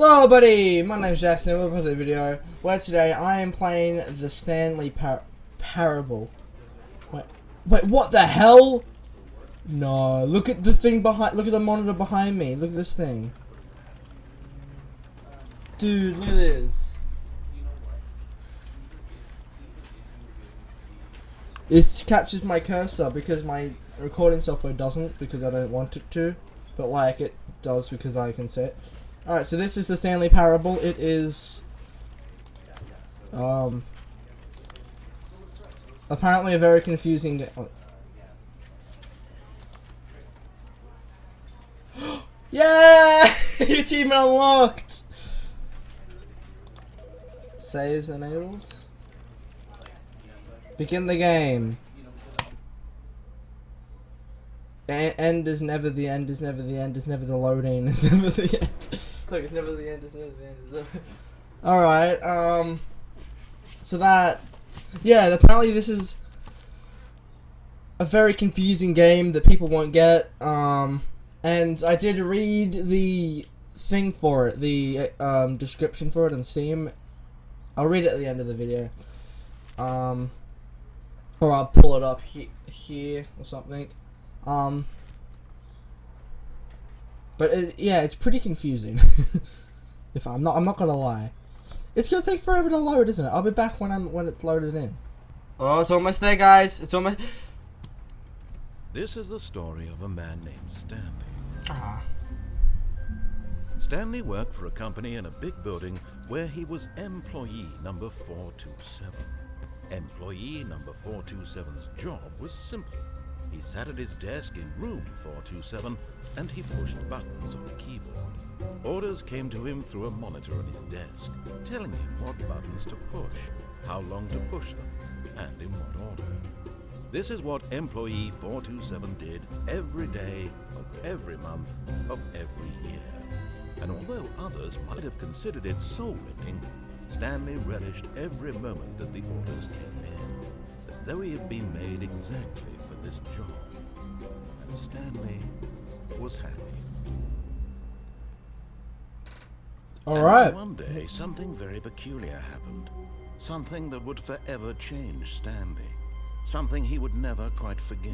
Hello buddy, my name's Jackson, welcome to the video where today I am playing the Stanley Parable. Wait, what the hell? No, look at the thing behind, look at the monitor behind me, look at this thing. Dude, look at this. It captures my cursor because my recording software doesn't, because I don't want it to, but like it does because I can see it. Alright, so this is the Stanley Parable. It is apparently a very confusing yeah! Your achievement unlocked! Saves enabled. Begin the game. End is never the end, is never the end, is never the loading, is never the end. Look, it's never the end, it's never the end, it's never... Alright, so that... Yeah, apparently this is a very confusing game that people won't get, and I did read the thing for it, the description for it on Steam. I'll read it at the end of the video. Or I'll pull it up here or something. But yeah, it's pretty confusing. If I'm not gonna lie, it's gonna take forever to load, isn't it? I'll be back when it's loaded in. Oh, it's almost there, guys. It's almost. This is the story of a man named Stanley. Ah. Stanley worked for a company in a big building where he was employee number 427. Employee number 427's job was simple. He sat at his desk in room 427 and he pushed buttons on a keyboard. Orders came to him through a monitor on his desk, telling him what buttons to push, how long to push them, and in what order. This is what employee 427 did every day of every month of every year. And although others might have considered it soul-ripping, Stanley relished every moment that the orders came in, as though he had been made exactly for this job. And Stanley was happy. Alright. One day, something very peculiar happened. Something that would forever change Stanley. Something he would never quite forget.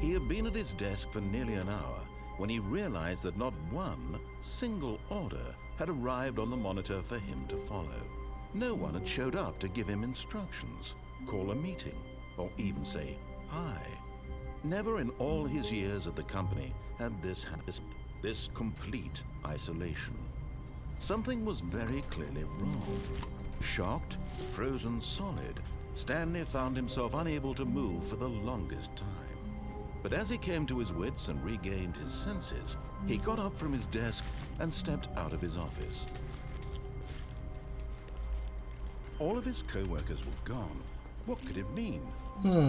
He had been at his desk for nearly an hour when he realized that not one single order had arrived on the monitor for him to follow. No one had showed up to give him instructions, call a meeting, or even say hi. Never in all his years at the company had this happened, this complete isolation. Something was very clearly wrong. Shocked, frozen solid, Stanley found himself unable to move for the longest time. But as he came to his wits and regained his senses, he got up from his desk and stepped out of his office. All of his co-workers were gone. What could it mean?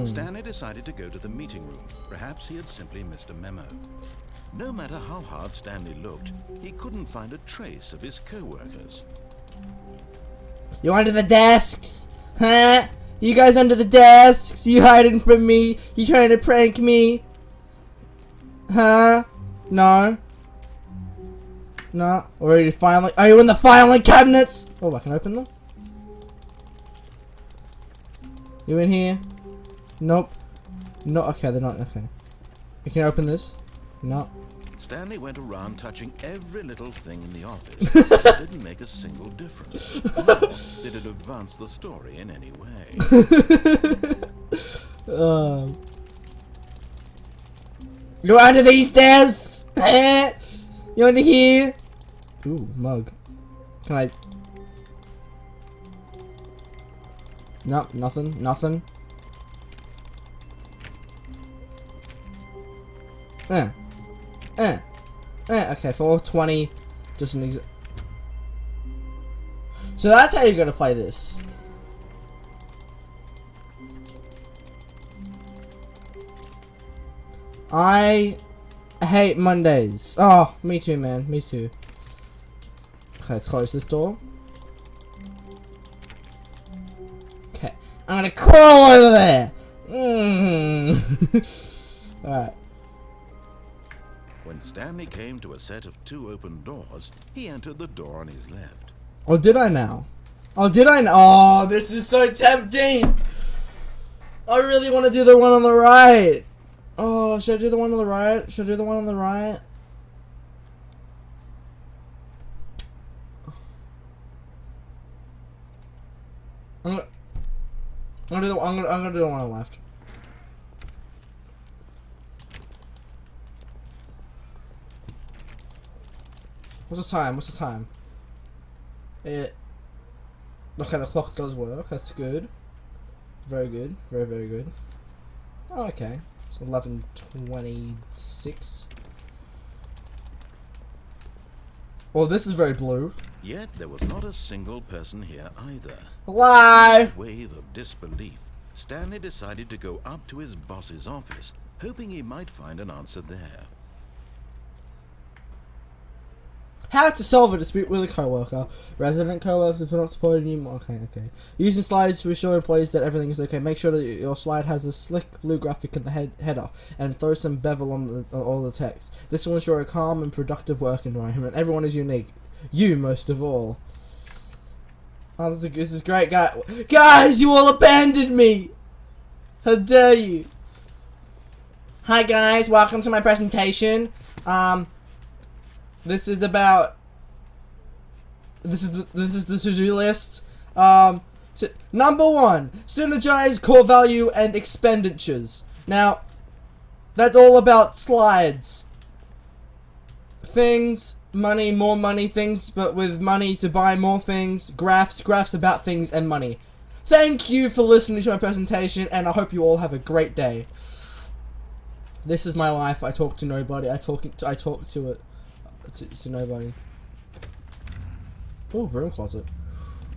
Stanley decided to go to the meeting room. Perhaps he had simply missed a memo. No matter how hard Stanley looked, he couldn't find a trace of his co-workers. You under the desks? Huh? You guys under the desks? You hiding from me? You trying to prank me? Huh? No? No? Already filing? Are you in the filing cabinets? Oh, I can open them? You in here? Nope. No, okay, they're not, okay. You can open this? No. Stanley went around touching every little thing in the office. It didn't make a single difference. Nor did it advance the story in any way. You under these desks? You under here? Ooh, mug. Can I? Nope, nothing. Okay, 420. Just an So that's how you're gonna play this. I hate Mondays. Oh, me too, man. Me too. Okay, let's close this door. Okay, I'm gonna crawl over there. Alright. When Stanley came to a set of 2 open doors, he entered the door on his left. Oh, did I now? Oh, did I? Oh, this is so tempting. I really want to do the one on the right. Oh, should I do the one on the right? Should I do the one on the right? I'm gonna do the one on the left. What's the time? What's the time? Okay, the clock does work. That's good. Very good. Very, very good. Oh, okay. It's 11:26. Well, this is very blue. Yet there was not a single person here either. Lie! Wave of disbelief, Stanley decided to go up to his boss's office, hoping he might find an answer there. How to solve a dispute with a coworker. Resident coworkers if you're not supporting you. Okay. Using slides to assure employees that everything is okay. Make sure that your slide has a slick blue graphic in the header and throw some bevel on all the text. This will ensure a calm and productive work environment. Everyone is unique. You most of all. Oh, this is great, guys! You all abandoned me. How dare you? Hi guys, welcome to my presentation. This is the to-do list. Number 1, synergize core value and expenditures. Now, that's all about slides. Things, money, more money, things, but with money to buy more things. Graphs about things and money. Thank you for listening to my presentation, and I hope you all have a great day. This is my life. I talk to nobody. I talk to it. To nobody. Oh, broom closet.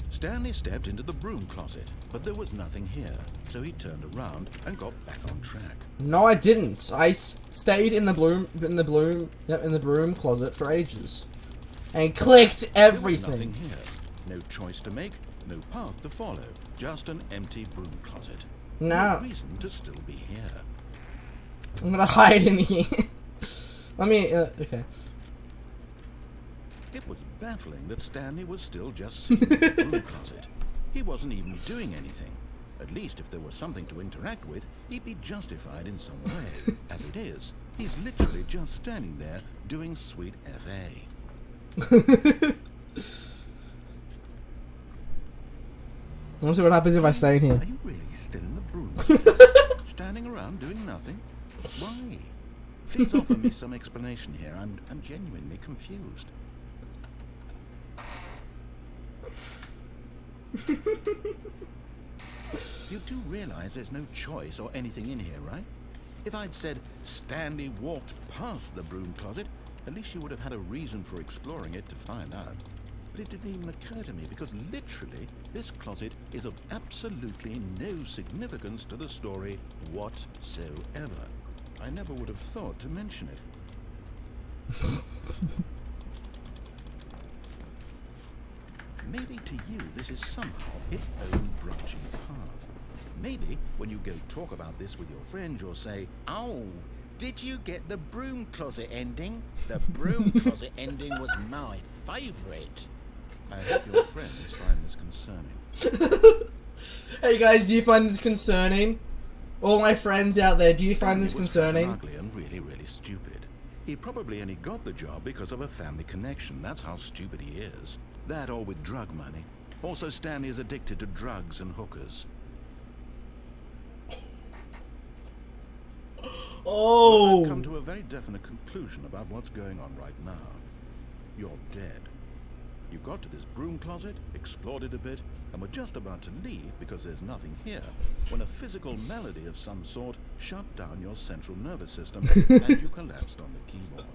Stanley stepped into the broom closet, but there was nothing here, so he turned around and got back on track. No, I didn't. I stayed in the broom closet for ages, and clicked everything. There was nothing here. No choice to make, no path to follow. Just an empty broom closet. No reason to still be here. I'm gonna hide in here. Let me. Okay. It was baffling that Stanley was still just sitting in the broom closet. He wasn't even doing anything. At least if there was something to interact with, he'd be justified in some way. As it is, he's literally just standing there doing sweet FA. I want to see what happens if I stay in here. Are you really still in the broom closet? Standing around doing nothing? Why? Please offer me some explanation here. I'm genuinely confused. You do realize there's no choice or anything in here, right? If I'd said Stanley walked past the broom closet, at least you would have had a reason for exploring it to find out. But it didn't even occur to me because literally this closet is of absolutely no significance to the story whatsoever. I never would have thought to mention it. Maybe to you this is somehow its own branching path. Maybe when you go talk about this with your friend, you'll say, "Oh, did you get the broom closet ending? The broom closet ending was my favourite." I hope your friends find this concerning. Hey guys, do you find this concerning? All my friends out there, do you find this concerning? Ugly and really, really stupid. He probably only got the job because of a family connection. That's how stupid he is. That or with drug money. Also, Stanley is addicted to drugs and hookers. Oh! I've come to a very definite conclusion about what's going on right now. You're dead. You got to this broom closet, explored it a bit, and were just about to leave because there's nothing here, when a physical malady of some sort shut down your central nervous system and you collapsed on the keyboard.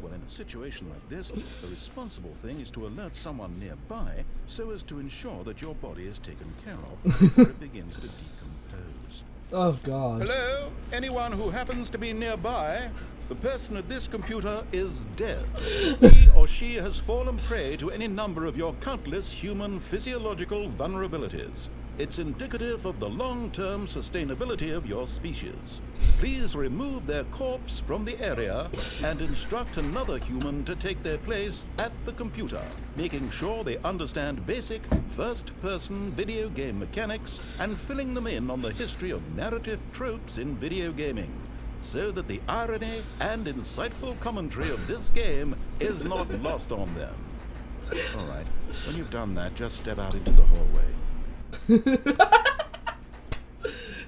Well, in a situation like this, the responsible thing is to alert someone nearby so as to ensure that your body is taken care of before it begins to decompose. Oh God. Hello? Anyone who happens to be nearby? The person at this computer is dead. He or she has fallen prey to any number of your countless human physiological vulnerabilities. It's indicative of the long-term sustainability of your species. Please remove their corpse from the area and instruct another human to take their place at the computer, making sure they understand basic first-person video game mechanics and filling them in on the history of narrative tropes in video gaming, so that the irony and insightful commentary of this game is not lost on them. All right, when you've done that, just step out into the hallway.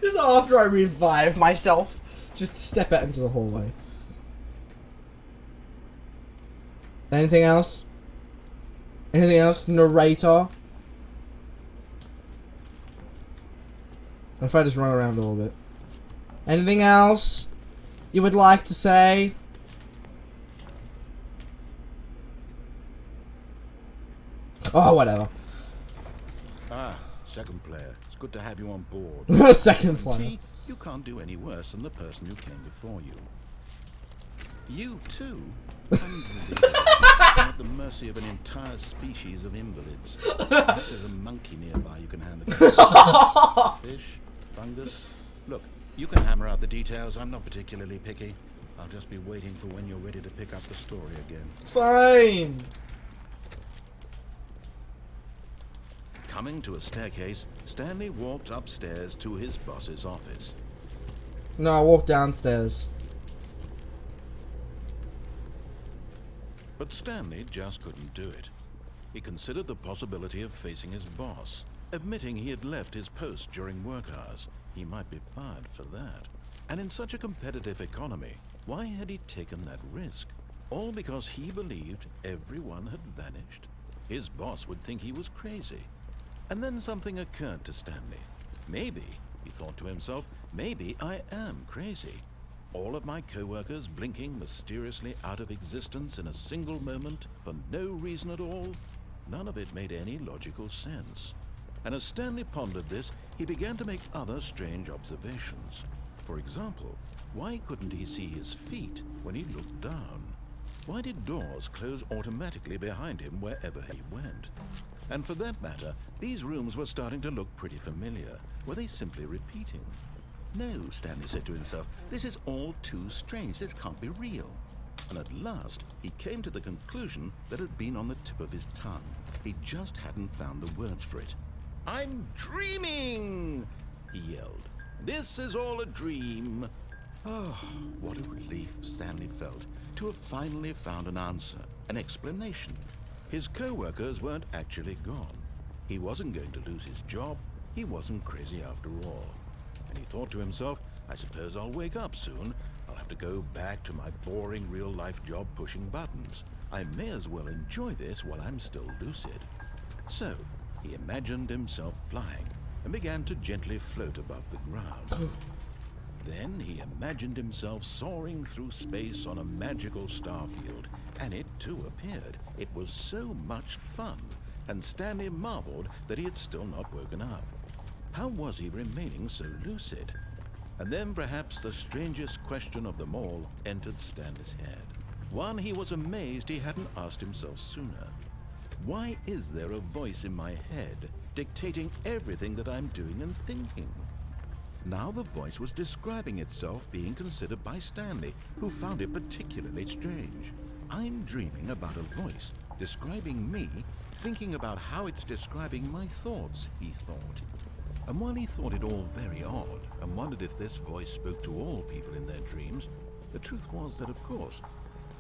Just after I revive myself, just step out into the hallway. Anything else? Anything else, narrator? If I just run around a little bit. Anything else you would like to say? Oh, whatever. Second player, it's good to have you on board. Second player. You can't do any worse than the person who came before you. You, too? Unbelievable. You're at the mercy of an entire species of invalids. Unless there's a monkey nearby you can hand the gun. Fish? Fungus? Look, you can hammer out the details. I'm not particularly picky. I'll just be waiting for when you're ready to pick up the story again. Fine. Coming to a staircase, Stanley walked upstairs to his boss's office. No, I walked downstairs. But Stanley just couldn't do it. He considered the possibility of facing his boss, admitting he had left his post during work hours. He might be fired for that. And in such a competitive economy, why had he taken that risk? All because he believed everyone had vanished. His boss would think he was crazy. And then something occurred to Stanley. Maybe, he thought to himself, maybe I am crazy. All of my co-workers blinking mysteriously out of existence in a single moment for no reason at all. None of it made any logical sense. And as Stanley pondered this, he began to make other strange observations. For example, why couldn't he see his feet when he looked down? Why did doors close automatically behind him wherever he went? And for that matter, these rooms were starting to look pretty familiar. Were they simply repeating? No, Stanley said to himself, this is all too strange. This can't be real. And at last, he came to the conclusion that had been on the tip of his tongue. He just hadn't found the words for it. I'm dreaming, he yelled. This is all a dream. Oh, what a relief Stanley felt to have finally found an answer, an explanation. His co-workers weren't actually gone. He wasn't going to lose his job. He wasn't crazy after all. And he thought to himself, I suppose I'll wake up soon. I'll have to go back to my boring real-life job pushing buttons. I may as well enjoy this while I'm still lucid. So, he imagined himself flying and began to gently float above the ground. Then he imagined himself soaring through space on a magical starfield, and it too appeared. It was so much fun, and Stanley marveled that he had still not woken up. How was he remaining so lucid? And then perhaps the strangest question of them all entered Stanley's head. One he was amazed he hadn't asked himself sooner. Why is there a voice in my head dictating everything that I'm doing and thinking? Now the voice was describing itself being considered by Stanley, who found it particularly strange. I'm dreaming about a voice describing me, thinking about how it's describing my thoughts, he thought. And while he thought it all very odd, and wondered if this voice spoke to all people in their dreams, the truth was that, of course,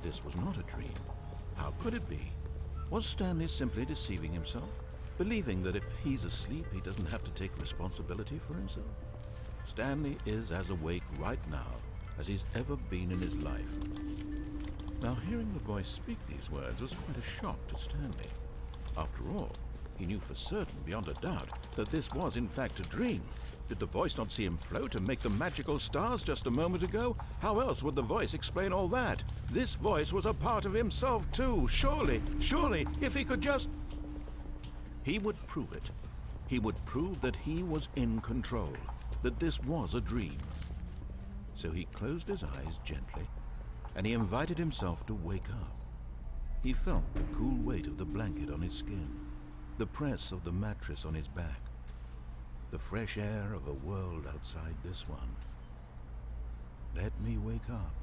this was not a dream. How could it be? Was Stanley simply deceiving himself, believing that if he's asleep, he doesn't have to take responsibility for himself? Stanley is as awake right now as he's ever been in his life. Now, hearing the voice speak these words was quite a shock to Stanley. After all, he knew for certain, beyond a doubt, that this was in fact a dream. Did the voice not see him float and make the magical stars just a moment ago? How else would the voice explain all that? This voice was a part of himself too. Surely, if he could just... He would prove it. He would prove that he was in control, that this was a dream. So he closed his eyes gently, and he invited himself to wake up. He felt the cool weight of the blanket on his skin, the press of the mattress on his back. the fresh air of a world outside this one. Let me wake up,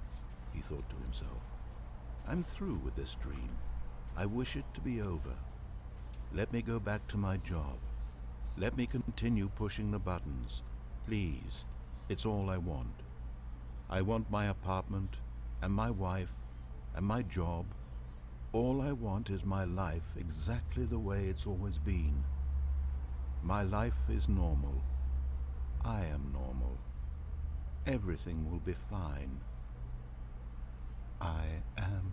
he thought to himself. I'm through with this dream. I wish it to be over. Let me go back to my job. Let me continue pushing the buttons. Please, it's all I want. I want my apartment, and my wife, and my job. All I want is my life exactly the way it's always been. My life is normal. I am normal. Everything will be fine. I am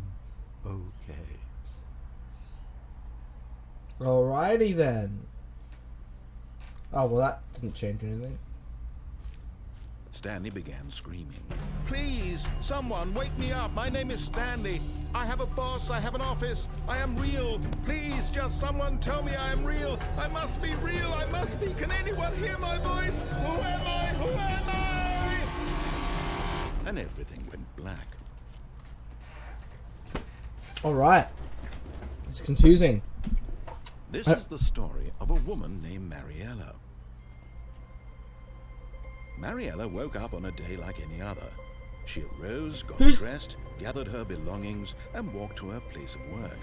okay. Alrighty then. Oh, well, that didn't change anything. Stanley began screaming. Please, someone, wake me up. My name is Stanley. I have a boss. I have an office. I am real. Please, just someone tell me I am real. I must be real. I must be. Can anyone hear my voice? Who am I? Who am I? And everything went black. Alright. It's confusing. This is the story of a woman named Mariella. Mariella woke up on a day like any other. She arose, got dressed, gathered her belongings, and walked to her place of work.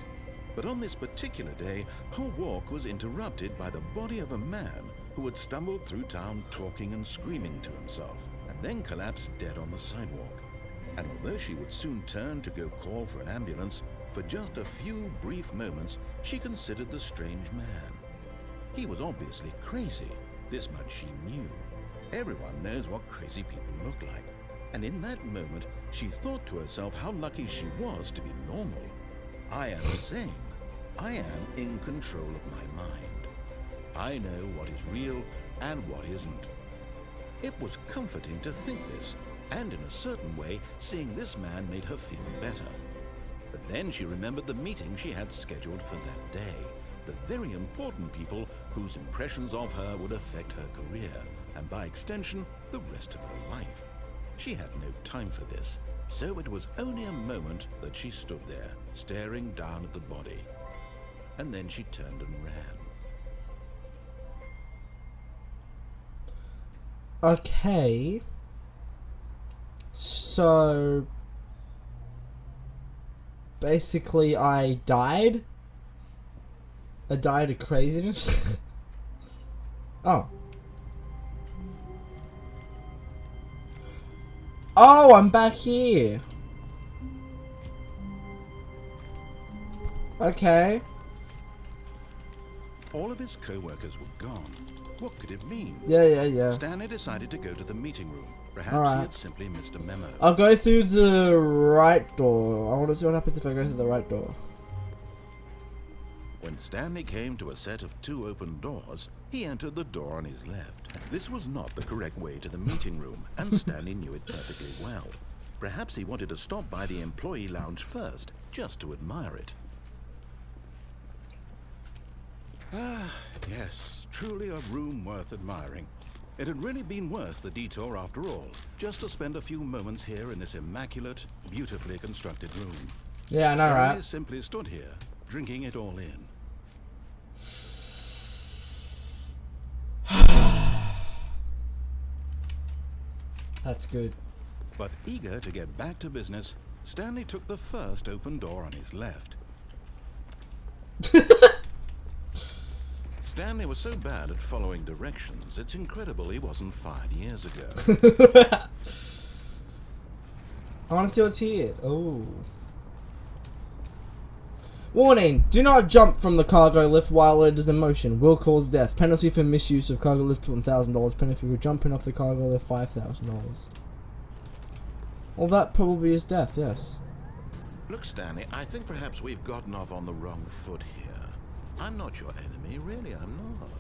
But on this particular day, her walk was interrupted by the body of a man who had stumbled through town talking and screaming to himself, and then collapsed dead on the sidewalk. And although she would soon turn to go call for an ambulance, for just a few brief moments, she considered the strange man. He was obviously crazy. This much she knew. Everyone knows what crazy people look like. And in that moment, she thought to herself how lucky she was to be normal. I am sane. I am in control of my mind. I know what is real and what isn't. It was comforting to think this, and in a certain way, seeing this man made her feel better. But then she remembered the meeting she had scheduled for that day, the very important people whose impressions of her would affect her career, and by extension, the rest of her life. She had no time for this, so it was only a moment that she stood there, staring down at the body. And then she turned and ran. Okay. So basically I died? I died of craziness? Oh. Oh, I'm back here. Okay. All of his co-workers were gone. What could it mean? Yeah. Stanley decided to go to the meeting room. Perhaps he had simply missed a memo. I'll go through the right door. I want to see what happens if I go through the right door. When Stanley came to a set of 2 open doors, he entered the door on his left. This was not the correct way to the meeting room, and Stanley knew it perfectly well. Perhaps he wanted to stop by the employee lounge first, just to admire it. Ah, yes, truly a room worth admiring. It had really been worth the detour after all, just to spend a few moments here in this immaculate, beautifully constructed room. Yeah, I know, Stanley right? simply stood here, drinking it all in. That's good. But eager to get back to business, Stanley took the first open door on his left. Stanley was so bad at following directions, it's incredible he wasn't fired years ago. I want to see what's here. Oh. Warning! Do not jump from the cargo lift while it is in motion. Will cause death. Penalty for misuse of cargo lift $1,000. Penalty for jumping off the cargo lift $5,000. Well, that probably is death, yes. Look, Stanley, I think perhaps we've gotten off on the wrong foot here. I'm not your enemy, really, I'm not.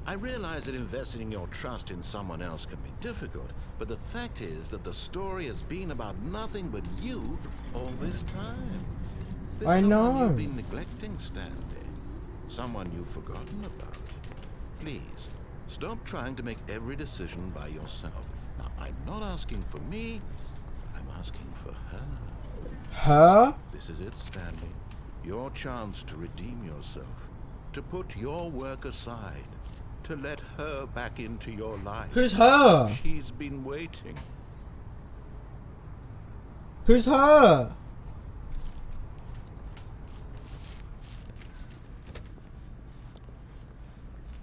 I realize that investing your trust in someone else can be difficult, but the fact is that the story has been about nothing but you all this time. There's I know. someone you've been neglecting, Stanley. Someone you've forgotten about. Please, stop trying to make every decision by yourself. Now, I'm not asking for me, I'm asking for her. Her? This is it, Stanley. Your chance to redeem yourself. To put your work aside. To to let her back into your life. Who's her? She's been waiting. Who's her?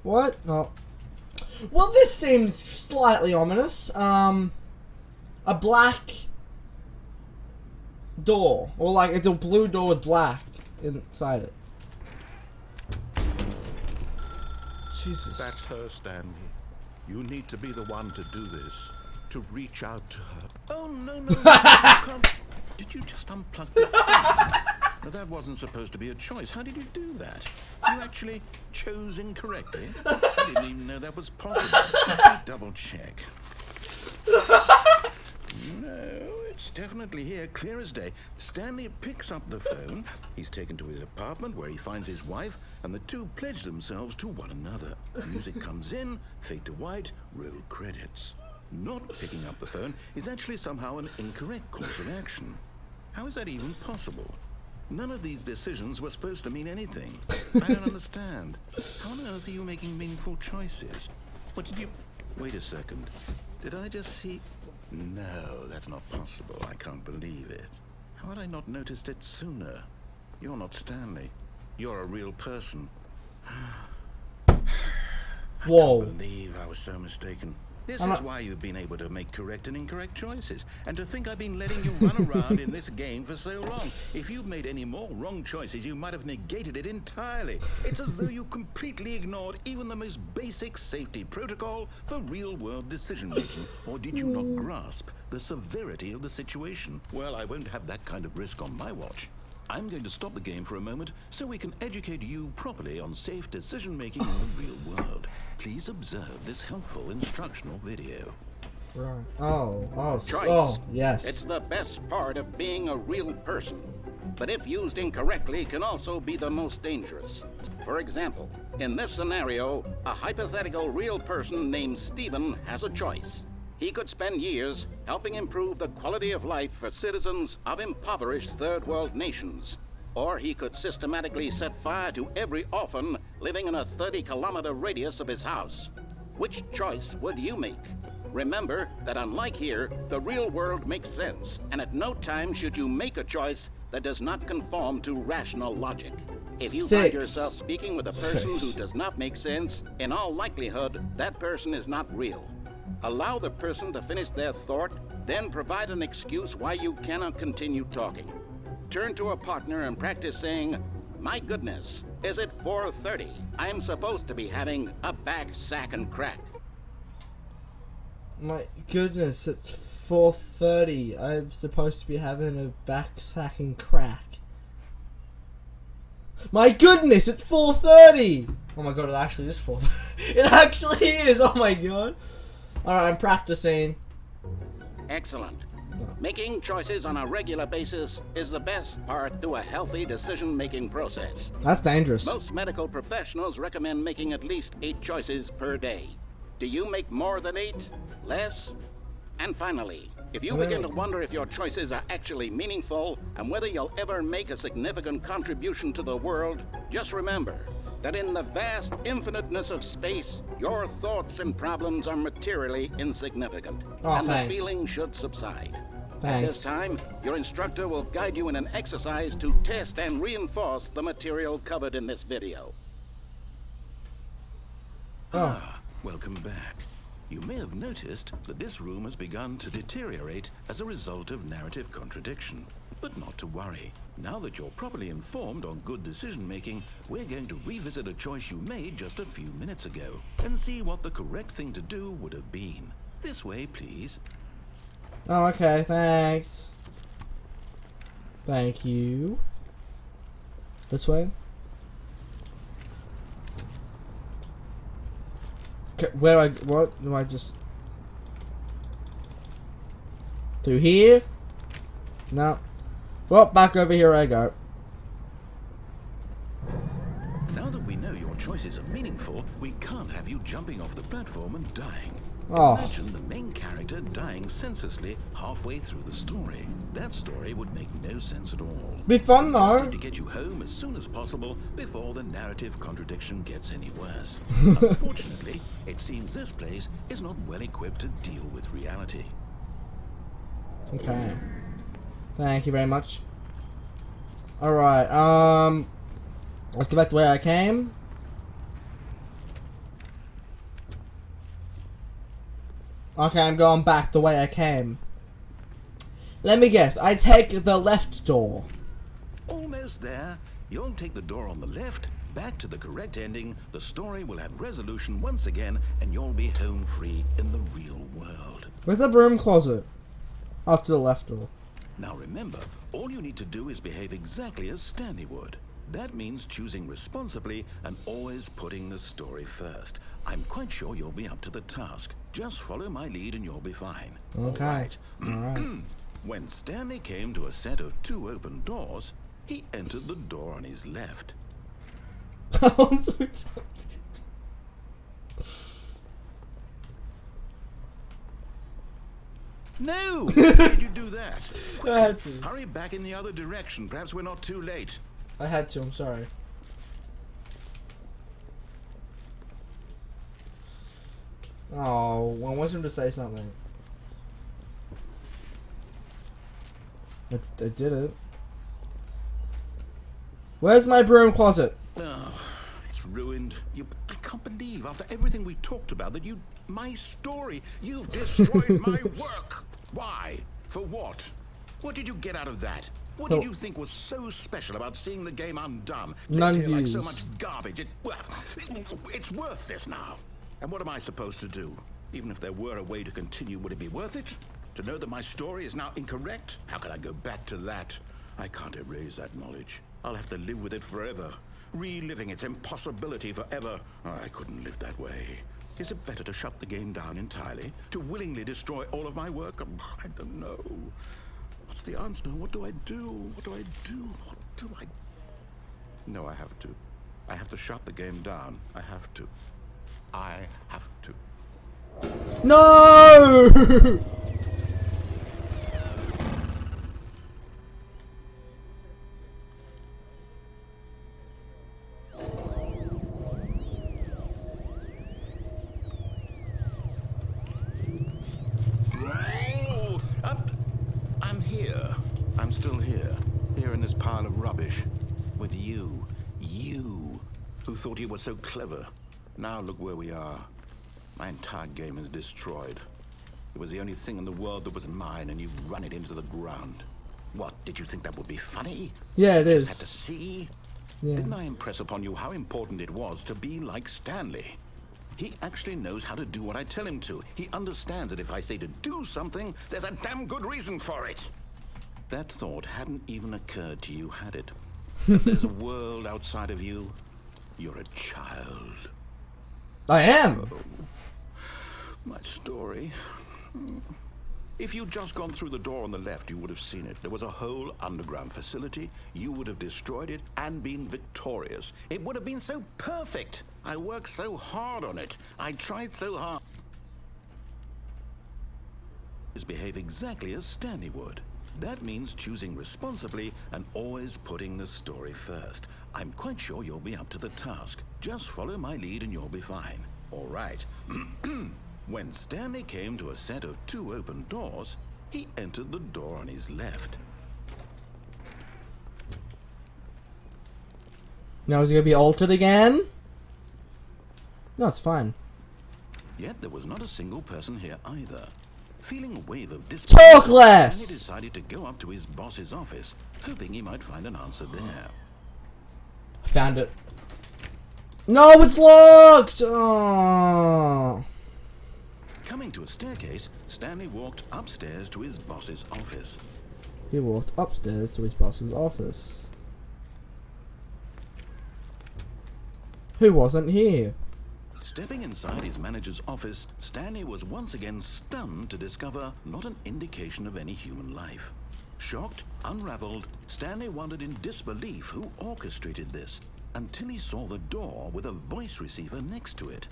What? No. Well, this seems slightly ominous. A black door. Or like, it's a blue door with black inside it. Jesus. That's her, Stanley. You need to be the one to do this. To reach out to her. Oh, no, no, no. Did you just unplug the phone? No, that wasn't supposed to be a choice. How did you do that? You actually chose incorrectly? I didn't even know that was possible. Let me double check. No, it's definitely here, clear as day. Stanley picks up the phone. He's taken to his apartment where he finds his wife, and the two pledge themselves to one another. Music comes in, fade to white, roll credits. Not picking up the phone is actually somehow an incorrect course of action. How is that even possible? None of these decisions were supposed to mean anything. I don't understand. How on earth are you making meaningful choices? What did you... Wait a second. Did I just see... No, that's not possible. I can't believe it. How had I not noticed it sooner? You're not Stanley. You're a real person. Whoa. I can't believe I was so mistaken. This is why you've been able to make correct and incorrect choices. And to think I've been letting you run around in this game for so long. If you'd made any more wrong choices, you might have negated it entirely. It's as though you completely ignored even the most basic safety protocol for real-world decision-making. Or did you not grasp the severity of the situation? Well, I won't have that kind of risk on my watch. I'm going to stop the game for a moment so we can educate you properly on safe decision-making in the real world. Please observe this helpful instructional video. Right. Choice. Yes. It's the best part of being a real person. But if used incorrectly, can also be the most dangerous. For example, in this scenario, a hypothetical real person named Stephen has a choice. He could spend years helping improve the quality of life for citizens of impoverished third world nations. Or he could systematically set fire to every orphan living in a 30-kilometer radius of his house. Which choice would you make? Remember that unlike here, the real world makes sense, and at no time should you make a choice that does not conform to rational logic. If you find yourself speaking with a person who does not make sense, in all likelihood, that person is not real. Allow the person to finish their thought, then provide an excuse why you cannot continue talking. Turn to a partner and practice saying, "My goodness, is it 4:30? I'm supposed to be having a back sack and crack." My goodness, it's 4:30. I'm supposed to be having a back sack and crack. My goodness, it's 4:30. Oh my god, it actually is 4:30. It actually is. Oh my god. Alright, I'm practicing. Excellent. Making choices on a regular basis is the best part to a healthy decision-making process. That's dangerous. Most medical professionals recommend making at least 8 choices per day. Do you make more than 8? Less? And finally, if you begin to wonder if your choices are actually meaningful and whether you'll ever make a significant contribution to the world, just remember that in the vast infiniteness of space, your thoughts and problems are materially insignificant. And the feeling should subside. At this time, your instructor will guide you in an exercise to test and reinforce the material covered in this video. Welcome back. You may have noticed that this room has begun to deteriorate as a result of narrative contradiction. But not to worry. Now that you're properly informed on good decision-making, we're going to revisit a choice you made just a few minutes ago and see what the correct thing to do would have been. This way, please. Oh, okay, thanks. Thank you. This way? What do I just... Through here? No. Well, back over here I go. Now that we know your choices are meaningful, we can't have you jumping off the platform and dying. Oh. Imagine the main character dying senselessly halfway through the story. That story would make no sense at all. Be fun I though. just need to get you home as soon as possible before the narrative contradiction gets any worse. Unfortunately, it seems this place is not well equipped to deal with reality. Okay. Thank you very much. Alright, let's go back to where I came. Okay, I'm going back the way I came. Let me guess, I take the left door. Almost there. You'll take the door on the left, back to the correct ending, the story will have resolution once again, and you'll be home free in the real world. Where's the broom closet? Up to the left door. Now remember, all you need to do is behave exactly as Stanley would. That means choosing responsibly and always putting the story first. I'm quite sure you'll be up to the task. Just follow my lead and you'll be fine. Okay. All right. Alright. When Stanley came to a set of 2 open doors, he entered the door on his left. I'm so tempted. No! Why did you do that? Quick, I had to. hurry back in the other direction. Perhaps we're not too late. I had to, I'm sorry. Oh, I want him to say something. I did it. Where's my broom closet? Oh, it's ruined. I can't believe, after everything we talked about, that my story, you've destroyed my work. Why? For what? What did you get out of that? What did you think was so special about seeing the game undone? None Left here like views. so much garbage. It's worthless now. And what am I supposed to do? Even if there were a way to continue, would it be worth it? To know that my story is now incorrect? How can I go back to that? I can't erase that knowledge. I'll have to live with it forever. Reliving its impossibility forever. I couldn't live that way. Is it better to shut the game down entirely? To willingly destroy all of my work? I don't know. What's the answer? What do I do? What do I do? What do I... No, I have to. I have to shut the game down. I have to. I have to. No! Oh, I'm here. I'm still here. Here in this pile of rubbish. With you. You. Who thought you were so clever. Now look where we are. My entire game is destroyed. It was the only thing in the world that was mine, and you've run it into the ground. What, did you think that would be funny? Yeah, it Just is. had to see? Yeah. Didn't I impress upon you how important it was to be like Stanley? He actually knows how to do what I tell him to. He understands that if I say to do something, there's a damn good reason for it. That thought hadn't even occurred to you, had it? That there's a world outside of you. You're a child. I am. My story. If you'd just gone through the door on the left, you would have seen it. There was a whole underground facility. You would have destroyed it and been victorious. It would have been so perfect. I worked so hard on it. I tried so hard. Behave exactly as Stanley would. That means choosing responsibly and always putting the story first. I'm quite sure you'll be up to the task. Just follow my lead and you'll be fine. All right. When Stanley came to a set of 2 open doors, he entered the door on his left. Now is it gonna be altered again? No, it's fine. Yet there was not a single person here either. Feeling a wave of disbelief, Talk less! Stanley decided to go up to his boss's office, hoping he might find an answer there. I found it. No, it's locked! Oh. Coming to a staircase, Stanley walked upstairs to his boss's office. He walked upstairs to his boss's office. Who wasn't here? Stepping inside his manager's office, Stanley was once again stunned to discover not an indication of any human life. Shocked, unraveled, Stanley wondered in disbelief who orchestrated this, until he saw the door with a voice receiver next to it.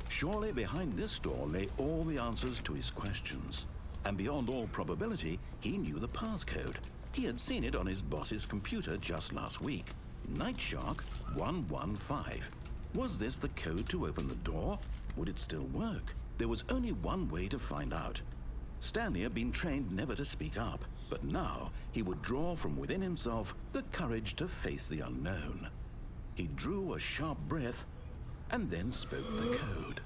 Surely behind this door lay all the answers to his questions. And beyond all probability, he knew the passcode. He had seen it on his boss's computer just last week. Night Shark 115. Was this the code to open the door? Would it still work? There was only one way to find out. Stanley had been trained never to speak up, but now he would draw from within himself the courage to face the unknown. He drew a sharp breath and then spoke the code.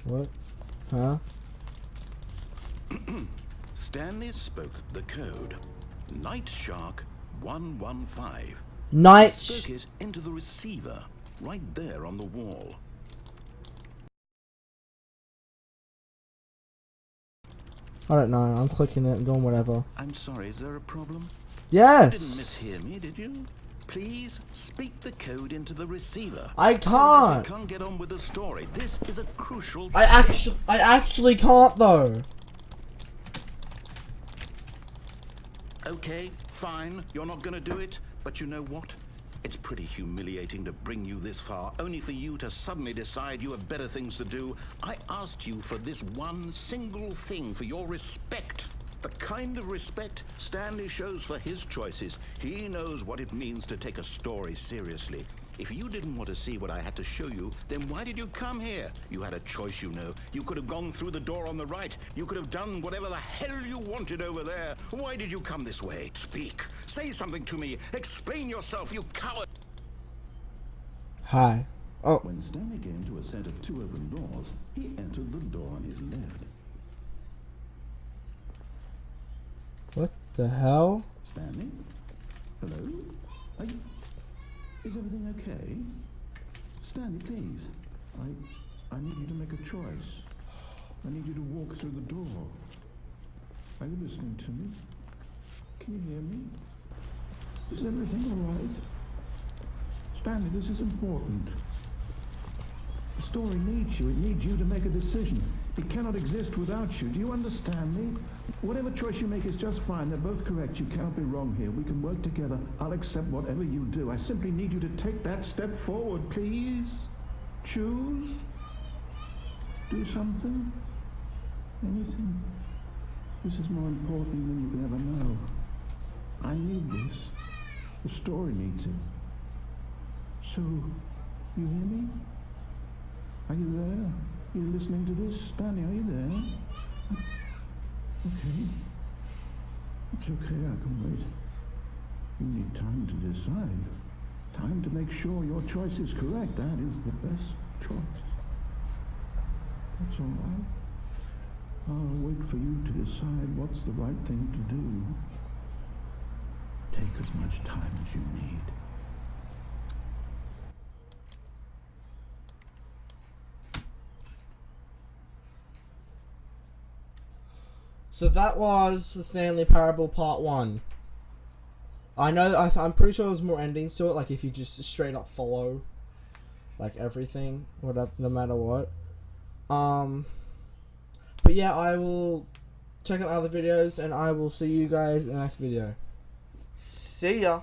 What? Huh? Stanley spoke the code. Night Shark 115. Night. He spoke it into the receiver, right there on the wall. I don't know. I'm clicking it and doing whatever. I'm sorry, is there a problem? Yes. You didn't mishear me, did you? Please speak the code into the receiver. I Otherwise can't. we can't get on with the story. This is a crucial. I actually can't though. Okay, fine. You're not gonna do it, but you know what? It's pretty humiliating to bring you this far, only for you to suddenly decide you have better things to do. I asked you for this one single thing, for your respect. The kind of respect Stanley shows for his choices. He knows what it means to take a story seriously. If you didn't want to see what I had to show you, then why did you come here? You had a choice, you know. You could have gone through the door on the right. You could have done whatever the hell you wanted over there. Why did you come this way? Speak. Say something to me. Explain yourself, you coward. Hi. Oh. When Stanley came to a set of two open doors, he entered the door on his left. What the hell? Stanley? Hello? Is everything okay? Stanley, please. I need you to make a choice. I need you to walk through the door. Are you listening to me? Can you hear me? Is everything all right? Stanley, this is important. The story needs you. It needs you to make a decision. It cannot exist without you. Do you understand me? Whatever choice you make is just fine. They're both correct. You cannot be wrong here. We can work together. I'll accept whatever you do. I simply need you to take that step forward, please. Choose. Do something. Anything. This is more important than you can ever know. I need this. The story needs it. So, you hear me? Are you there? Are you listening to this? Stanley, are you there? Okay. It's okay, I can wait. You need time to decide. Time to make sure your choice is correct. That is the best choice. That's all right. I'll wait for you to decide what's the right thing to do. Take as much time as you need. So that was the Stanley Parable Part 1. I know, I'm pretty sure there's more endings to it, like if you just straight up follow, like everything, whatever, no matter what. But yeah, I will check out other videos, and I will see you guys in the next video. See ya!